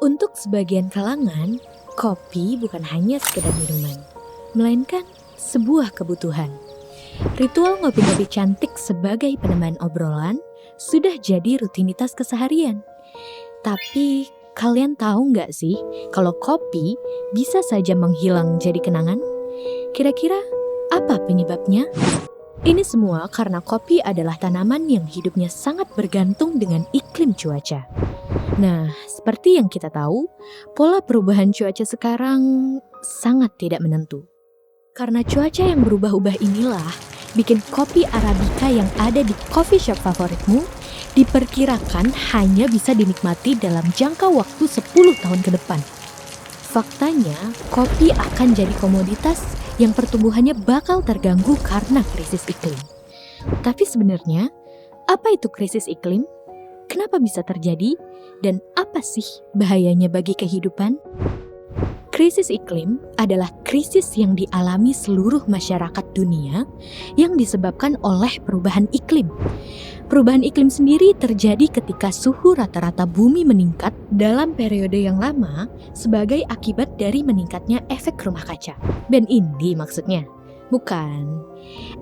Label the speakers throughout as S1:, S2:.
S1: Untuk sebagian kalangan, kopi bukan hanya sekedar minuman, melainkan sebuah kebutuhan. Ritual ngopi-ngopi cantik sebagai peneman obrolan sudah jadi rutinitas keseharian. Tapi kalian tahu nggak sih kalau kopi bisa saja menghilang jadi kenangan? Kira-kira apa penyebabnya? Ini semua karena kopi adalah tanaman yang hidupnya sangat bergantung dengan iklim cuaca. Nah, seperti yang kita tahu, pola perubahan cuaca sekarang sangat tidak menentu. Karena cuaca yang berubah-ubah inilah, bikin kopi Arabica yang ada di coffee shop favoritmu diperkirakan hanya bisa dinikmati dalam jangka waktu 10 tahun ke depan. Faktanya, kopi akan jadi komoditas yang pertumbuhannya bakal terganggu karena krisis iklim. Tapi sebenarnya, apa itu krisis iklim? Kenapa bisa terjadi? Dan apa sih bahayanya bagi kehidupan? Krisis iklim adalah krisis yang dialami seluruh masyarakat dunia yang disebabkan oleh perubahan iklim. Perubahan iklim sendiri terjadi ketika suhu rata-rata bumi meningkat dalam periode yang lama sebagai akibat dari meningkatnya efek rumah kaca. Ben ini maksudnya? Bukan.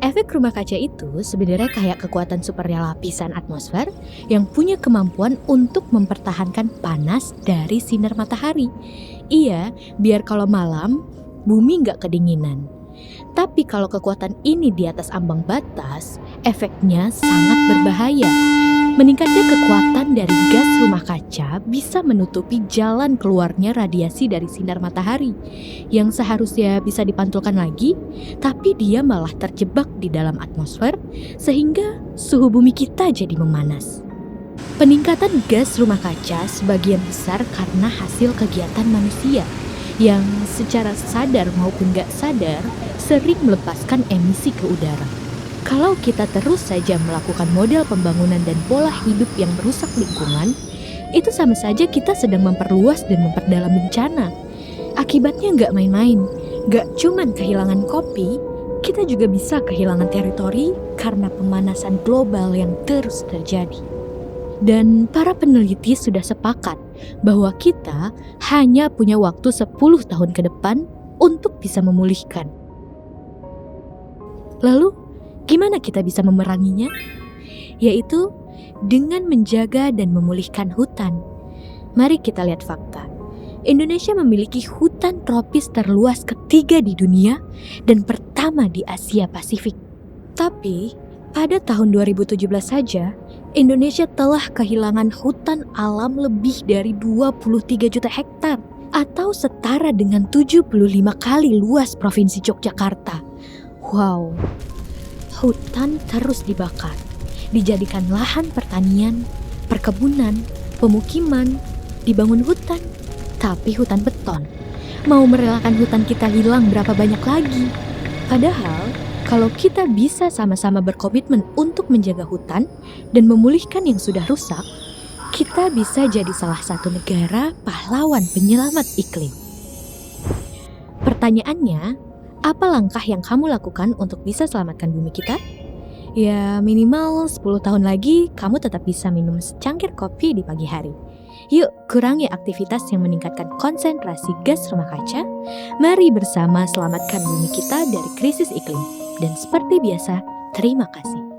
S1: Efek rumah kaca itu sebenarnya kayak kekuatan supernya lapisan atmosfer yang punya kemampuan untuk mempertahankan panas dari sinar matahari. Iya, biar kalau malam, bumi nggak kedinginan. Tapi kalau kekuatan ini di atas ambang batas, efeknya sangat berbahaya. Meningkatnya kekuatan dari gas rumah kaca bisa menutupi jalan keluarnya radiasi dari sinar matahari yang seharusnya bisa dipantulkan lagi, tapi dia malah terjebak di dalam atmosfer sehingga suhu bumi kita jadi memanas. Peningkatan gas rumah kaca sebagian besar karena hasil kegiatan manusia yang secara sadar maupun gak sadar sering melepaskan emisi ke udara. Kalau kita terus saja melakukan model pembangunan dan pola hidup yang merusak lingkungan, itu sama saja kita sedang memperluas dan memperdalam bencana. Akibatnya nggak main-main, nggak cuman kehilangan kopi, kita juga bisa kehilangan teritori karena pemanasan global yang terus terjadi. Dan para peneliti sudah sepakat bahwa kita hanya punya waktu 10 tahun ke depan untuk bisa memulihkan. Lalu, gimana kita bisa memeranginya? Yaitu dengan menjaga dan memulihkan hutan. Mari kita lihat fakta. Indonesia memiliki hutan tropis terluas ketiga di dunia dan pertama di Asia Pasifik. Tapi, pada tahun 2017 saja, Indonesia telah kehilangan hutan alam lebih dari 23 juta hektar atau setara dengan 75 kali luas Provinsi Yogyakarta. Wow, hutan terus dibakar, dijadikan lahan pertanian, perkebunan, pemukiman, dibangun hutan, tapi hutan beton. Mau merelakan hutan kita hilang berapa banyak lagi? Padahal, kalau kita bisa sama-sama berkomitmen untuk menjaga hutan dan memulihkan yang sudah rusak, kita bisa jadi salah satu negara pahlawan penyelamat iklim. Pertanyaannya, apa langkah yang kamu lakukan untuk bisa selamatkan bumi kita? Ya minimal 10 tahun lagi kamu tetap bisa minum secangkir kopi di pagi hari. Yuk kurangi aktivitas yang meningkatkan konsentrasi gas rumah kaca. Mari bersama selamatkan bumi kita dari krisis iklim. Dan seperti biasa, terima kasih.